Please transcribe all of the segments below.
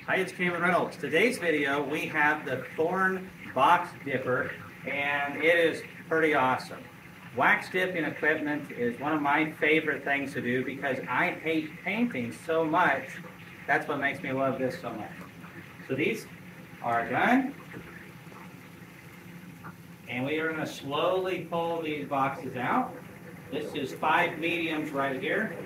Hi, it's Kamon Reynolds. Today's video, we have the Thorne box dipper, and it is pretty awesome. Wax dipping equipment is one of my favorite things to do because I hate painting so much. That's what makes me love this so much. So these are done, and we are going to slowly pull these boxes out. This is 5 mediums right here,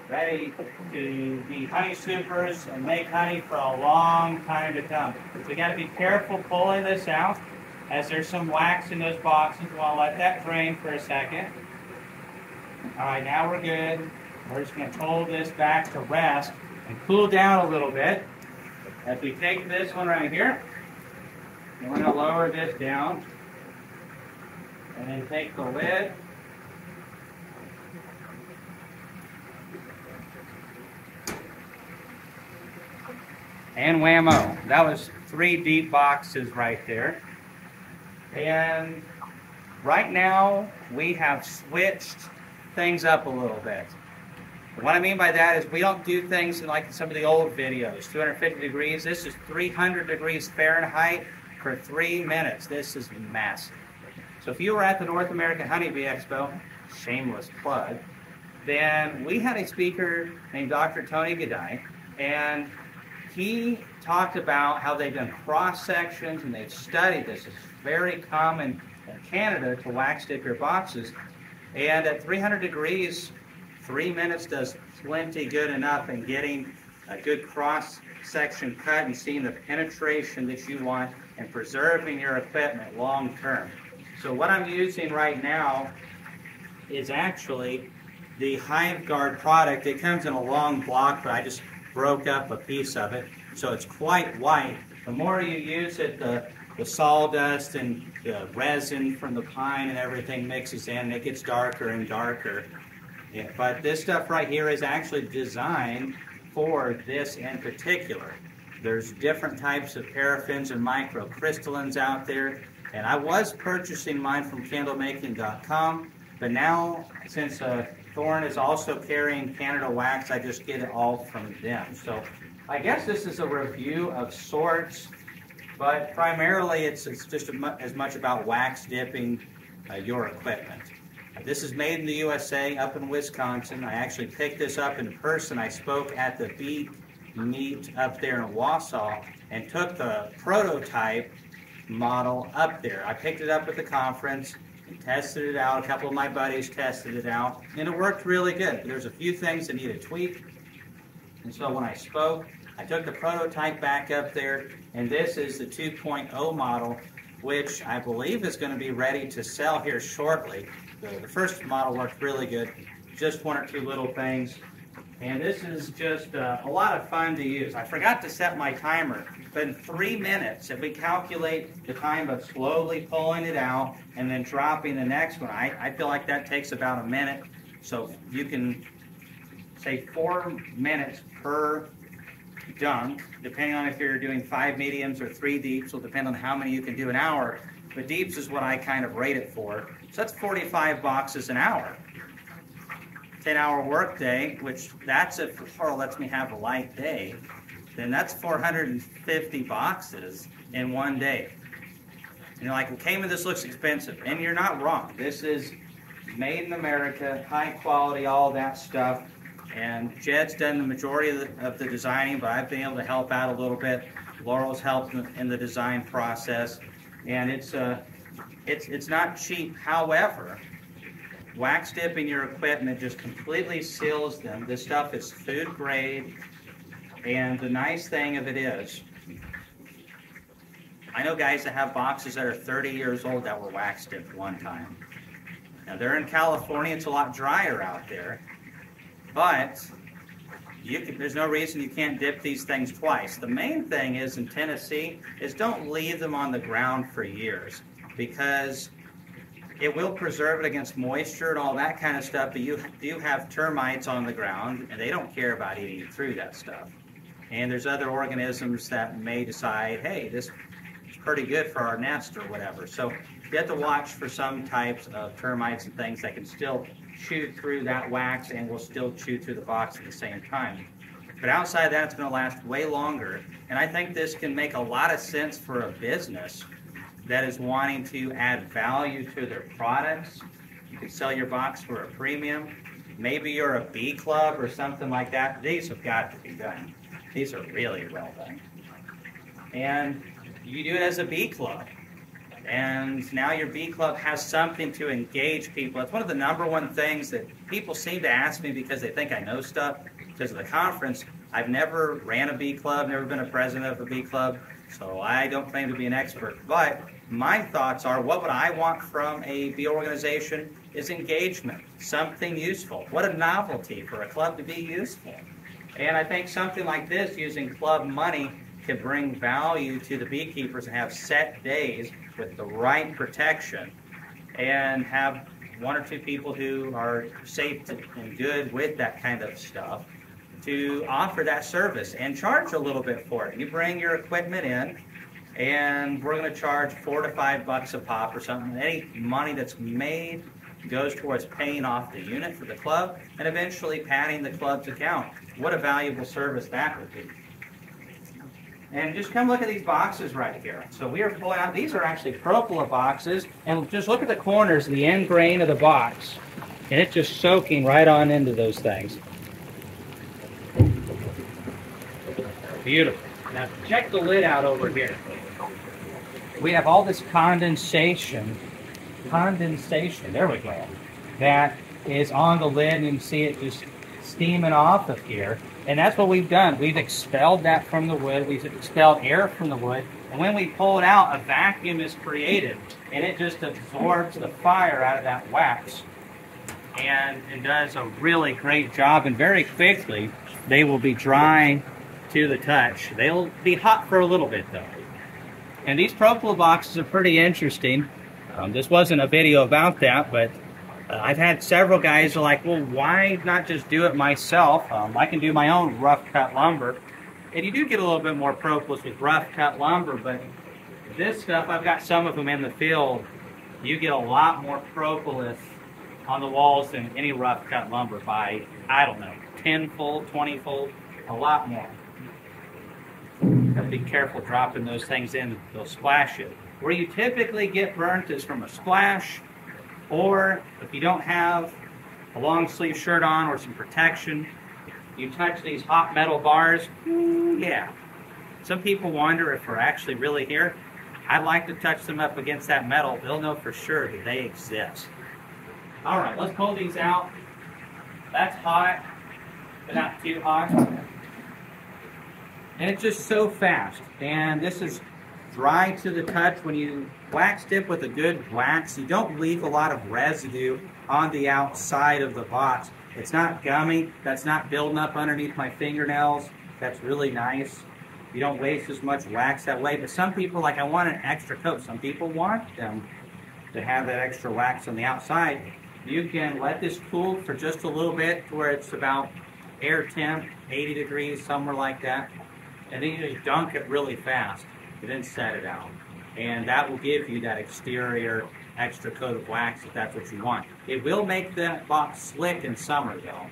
ready to be honey scoopers and make honey for a long time to come. So you got to be careful pulling this out, as there's some wax in those boxes. We want to let that drain for a second. All right, now we're good. We're just going to hold this back to rest and cool down a little bit. As we take this one right here, and we're going to lower this down, and then take the lid. And whammo, that was 3 deep boxes right there. And right now, we have switched things up a little bit. What I mean by that is we don't do things like some of the old videos, 250 degrees. This is 300 degrees Fahrenheit for 3 minutes. This is massive. So if you were at the North American Honeybee Expo, shameless plug, then we had a speaker named Dr. Tony Gadai, and he talked about how they've done cross-sections and they've studied this. It's very common in Canada to wax dip your boxes. And at 300 degrees, 3 minutes does plenty good enough in getting a good cross-section cut and seeing the penetration that you want and preserving your equipment long-term. So what I'm using right now is actually the Hive Guard product. It comes in a long block, but I just broke up a piece of it, so it's quite white. The more you use it, the sawdust and the resin from the pine and everything mixes in, it gets darker and darker. Yeah, but this stuff right here is actually designed for this in particular. There's different types of paraffins and microcrystallines out there, and I was purchasing mine from candlemaking.com, but now since Thorne is also carrying Canada Wax, I just get it all from them. So I guess this is a review of sorts, but primarily it's just as much about wax dipping your equipment. This is made in the USA, up in Wisconsin. I actually picked this up in person. I spoke at the Beet meet up there in Wausau and took the prototype model up there. I picked it up at the conference and tested it out. A couple of my buddies tested it out, and it worked really good. There's a few things that need a tweak, and so when I spoke, I took the prototype back up there, and this is the 2.0 model, which I believe is going to be ready to sell here shortly. The first model worked really good, just 1 or 2 little things, and this is just a lot of fun to use. I forgot to set my timer, but in 3 minutes, if we calculate the time of slowly pulling it out and then dropping the next one, I feel like that takes about a minute. So you can say 4 minutes per dunk, depending on if you're doing 5 mediums or 3 deeps. Will depend on how many you can do an hour. But deeps is what I kind of rate it for. So that's 45 boxes an hour. 10-hour work day, which that's if Thorne lets me have a light day, then that's 450 boxes in 1 day. And you're like, well, Kamon, this looks expensive. And you're not wrong. This is made in America, high quality, all that stuff. And Jed's done the majority of the designing, but I've been able to help out a little bit. Laurel's helped in the design process. And it's not cheap. However, wax dipping your equipment just completely seals them. This stuff is food grade, and the nice thing of it is, I know guys that have boxes that are 30 years old that were wax dipped one time. Now they're in California, it's a lot drier out there, but there's no reason you can't dip these things twice. The main thing is in Tennessee is don't leave them on the ground for years, because it will preserve it against moisture and all that kind of stuff, but you do have termites on the ground, and they don't care about eating through that stuff. And there's other organisms that may decide, hey, this is pretty good for our nest or whatever. So you have to watch for some types of termites and things that can still chew through that wax and will still chew through the box at the same time. But outside that, it's going to last way longer. And I think this can make a lot of sense for a business that is wanting to add value to their products. You can sell your box for a premium. Maybe you're a bee club or something like that. These have got to be done. These are really well done. And you do it as a bee club. And now your bee club has something to engage people. It's one of the #1 things that people seem to ask me because they think I know stuff. Because of the conference, I've never ran a bee club, never been a president of a bee club, so I don't claim to be an expert. But my thoughts are, what would I want from a bee organization is engagement, something useful. What a novelty for a club to be useful. And I think something like this, using club money, can bring value to the beekeepers and have set days with the right protection and have 1 or 2 people who are safe and good with that kind of stuff to offer that service and charge a little bit for it. You bring your equipment in and we're going to charge $4 to $5 a pop or something. Any money that's made goes towards paying off the unit for the club and eventually padding the club's account. What a valuable service that would be. And just come look at these boxes right here. So we are pulling out, these are actually propolis boxes, and just look at the corners, the end grain of the box. And it's just soaking right on into those things. Beautiful. Now check the lid out over here. We have all this condensation, there we go, that is on the lid, and you can see it just steaming off of here. And that's what we've done. We've expelled that from the wood. We've expelled air from the wood. And when we pull it out, a vacuum is created. And it just absorbs the fire out of that wax. And it does a really great job. And very quickly, they will be dry to the touch. They'll be hot for a little bit, though. And these propolis boxes are pretty interesting. This wasn't a video about that, but I've had several guys who are like, well, why not just do it myself? I can do my own rough cut lumber. And you do get a little bit more propolis with rough cut lumber, but this stuff, I've got some of them in the field, you get a lot more propolis on the walls than any rough cut lumber by, I don't know, 10-fold, 20-fold, a lot more. Gotta be careful dropping those things in, they'll splash it. Where you typically get burnt is from a splash, or if you don't have a long sleeve shirt on or some protection, you touch these hot metal bars, yeah. Some people wonder if we're actually really here. I'd like to touch them up against that metal. They'll know for sure that they exist. All right, let's pull these out. That's hot, but not too hot. And it's just so fast. And this is dry to the touch. When you wax dip with a good wax, you don't leave a lot of residue on the outside of the box. It's not gummy. That's not building up underneath my fingernails. That's really nice. You don't waste as much wax that way. But some people, like, I want an extra coat. Some people want them to have that extra wax on the outside. You can let this cool for just a little bit to where it's about air temp, 80 degrees, somewhere like that. And then you just dunk it really fast. And then set it out. And that will give you that exterior extra coat of wax if that's what you want. It will make that box slick in summer though,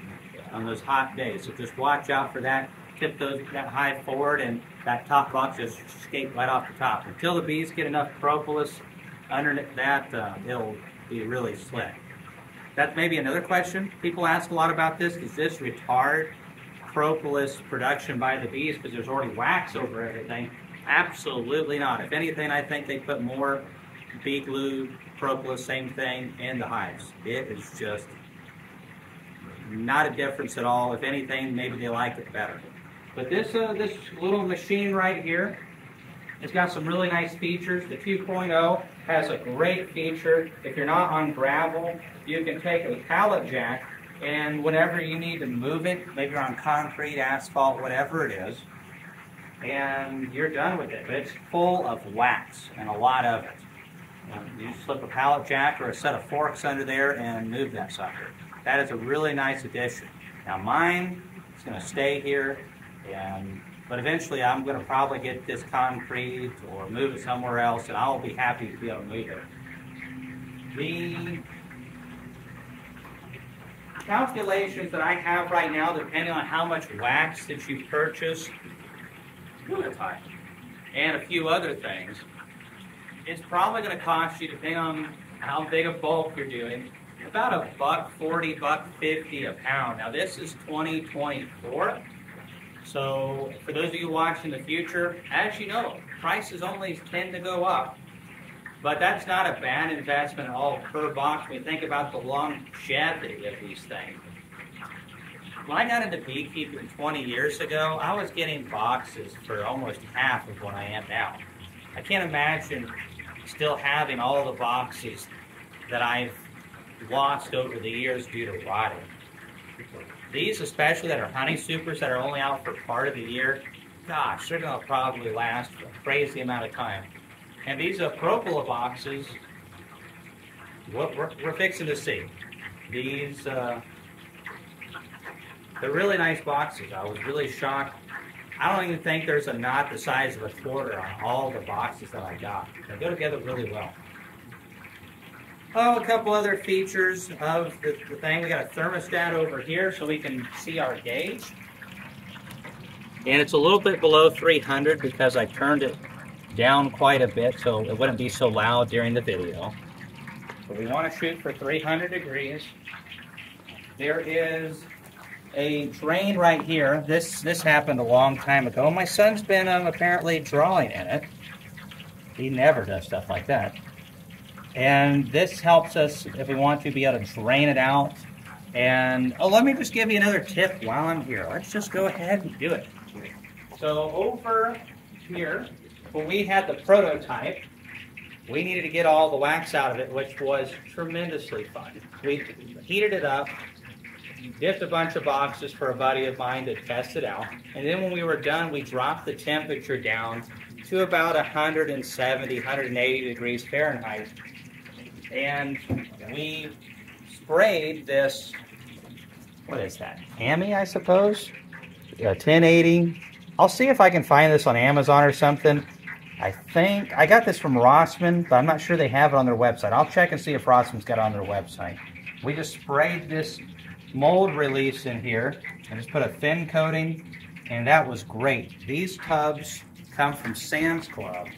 on those hot days. So just watch out for that. Tip that hide forward and that top box just escape right off the top. Until the bees get enough propolis underneath that, it'll be really slick. That's maybe another question. People ask a lot about this. Does this retard propolis production by the bees because there's already wax over everything? Absolutely not. If anything, I think they put more bee glue, propolis, same thing, in the hives. It is just not a difference at all. If anything, maybe they like it better. But this little machine right here, it's got some really nice features. The 2.0 has a great feature. If you're not on gravel, you can take a pallet jack, and whenever you need to move it, maybe you're on concrete, asphalt, whatever it is, and you're done with it. But it's full of wax, and a lot of it. You just slip a pallet jack or a set of forks under there and move that sucker. That is a really nice addition. Now mine is going to stay here, but eventually I'm going to probably get this concrete or move it somewhere else, and I'll be happy to be able to move it. calculations that I have right now, depending on how much wax that you purchase, and a few other things, it's probably going to cost you, depending on how big a bulk you're doing, about $1.40, $1.50 a pound. Now this is 2024, so for those of you watching the future, as you know, prices only tend to go up. But that's not a bad investment at all per box when you think about the longevity of these things. When I got into beekeeping 20 years ago, I was getting boxes for almost half of what I am now. I can't imagine still having all the boxes that I've lost over the years due to rotting. These, especially that are honey supers that are only out for part of the year, gosh, they're going to probably last for a crazy amount of time. And these propola boxes, what we're fixing to see. These, they're really nice boxes. I was really shocked. I don't even think there's a knot the size of a quarter on all the boxes that I got. They go together really well. Oh, a couple other features of the thing. We got a thermostat over here so we can see our gauge. And it's a little bit below 300 because I turned it down quite a bit so it wouldn't be so loud during the video. So we want to shoot for 300 degrees. There is a drain right here. This happened a long time ago. My son's been apparently drawing in it. He never does stuff like that. And this helps us if we want to be able to drain it out. And oh, let me just give you another tip while I'm here. Let's just go ahead and do it. So over here, when we had the prototype, we needed to get all the wax out of it, which was tremendously fun. We heated it up, dipped a bunch of boxes for a buddy of mine to test it out, and then when we were done, we dropped the temperature down to about 170, 180 degrees Fahrenheit, and we sprayed this, what is that, Ami, I suppose? 1080. I'll see if I can find this on Amazon or something. I think, I got this from Rossmann, but I'm not sure they have it on their website. I'll check and see if Rossmann's got it on their website. We just sprayed this mold release in here and just put a thin coating, and that was great. These tubs come from Sam's Club,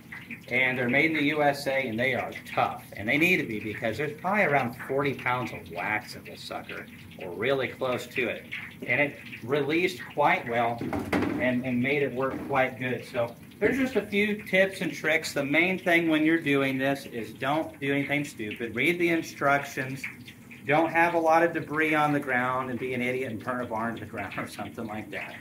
and they're made in the USA, and they are tough. And they need to be because there's probably around 40 pounds of wax in this sucker, or really close to it. And it released quite well and made it work quite good. So there's just a few tips and tricks. The main thing when you're doing this is don't do anything stupid. Read the instructions. Don't have a lot of debris on the ground and be an idiot and burn a barn to the ground or something like that.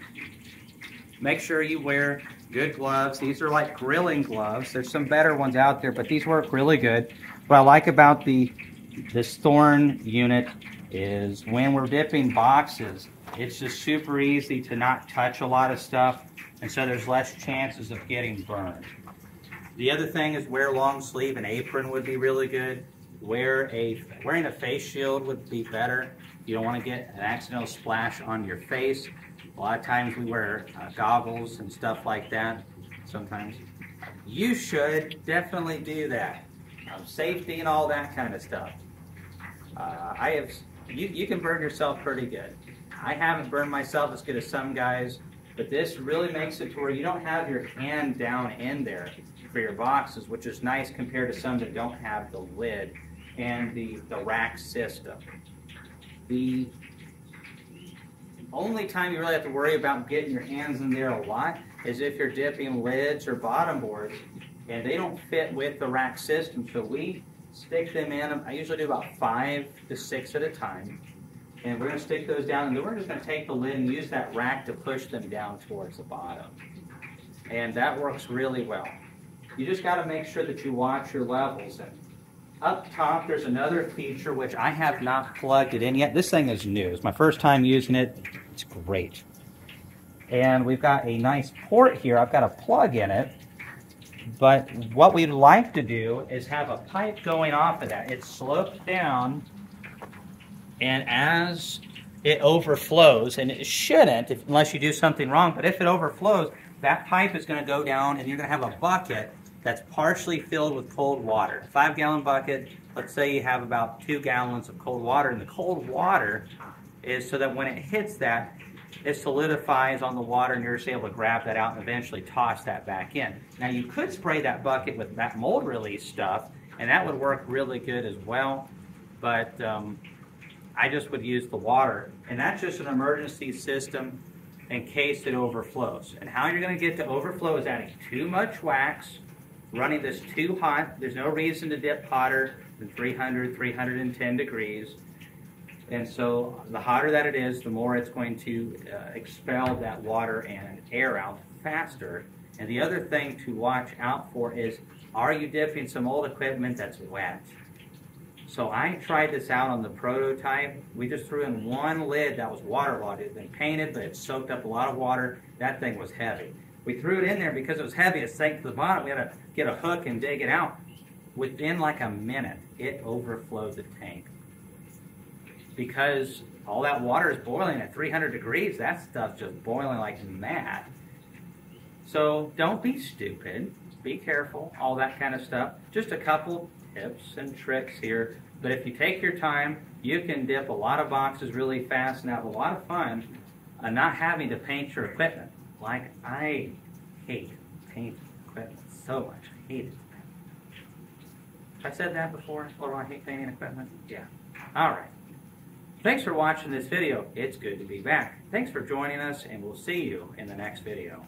Make sure you wear good gloves. These are like grilling gloves. There's some better ones out there, but these work really good. What I like about this Thorne unit is when we're dipping boxes, it's just super easy to not touch a lot of stuff, and so there's less chances of getting burned. The other thing is wear long sleeve. An apron would be really good. Wearing a face shield would be better. You don't want to get an accidental splash on your face. A lot of times we wear goggles and stuff like that. Sometimes you should definitely do that. Safety and all that kind of stuff. You can burn yourself pretty good. I haven't burned myself as good as some guys, but this really makes it to where you don't have your hand down in there for your boxes, which is nice compared to some that don't have the lid and the rack system. The only time you really have to worry about getting your hands in there a lot is if you're dipping lids or bottom boards and they don't fit with the rack system, so we stick them in. I usually do about 5 to 6 at a time. And we're going to stick those down, and then we're just going to take the lid and use that rack to push them down towards the bottom. And that works really well. You just got to make sure that you watch your levels. And up top, there's another feature which I have not plugged it in yet. This thing is new. It's my first time using it. It's great. And we've got a nice port here. I've got a plug in it. But what we'd like to do is have a pipe going off of that. It slopes down, and as it overflows, and it shouldn't unless you do something wrong, but if it overflows, that pipe is going to go down and you're going to have a bucket that's partially filled with cold water. A 5-gallon bucket, let's say you have about 2 gallons of cold water, and the cold water is so that when it hits that, it solidifies on the water and you're just able to grab that out and eventually toss that back in. Now you could spray that bucket with that mold release stuff, and that would work really good as well, but I just would use the water. And that's just an emergency system in case it overflows. And how you're going to get to overflow is adding too much wax, running this too hot. There's no reason to dip hotter than 300, 310 degrees. And so the hotter that it is, the more it's going to expel that water and air out faster. And the other thing to watch out for is, are you dipping some old equipment that's wet? So I tried this out on the prototype. We just threw in one lid that was waterlogged. It had been painted, but it soaked up a lot of water. That thing was heavy. We threw it in there because it was heavy. It sank to the bottom. We had to get a hook and dig it out. Within like a minute, it overflowed the tank. Because all that water is boiling at 300 degrees, that stuff's just boiling like mad. So don't be stupid. Be careful, all that kind of stuff. Just a couple tips and tricks here. But if you take your time, you can dip a lot of boxes really fast and have a lot of fun not having to paint your equipment. Like, I hate painting equipment so much. I hate it. Have I said that before? Or I hate painting equipment? Yeah. All right. Thanks for watching this video. It's good to be back. Thanks for joining us, and we'll see you in the next video.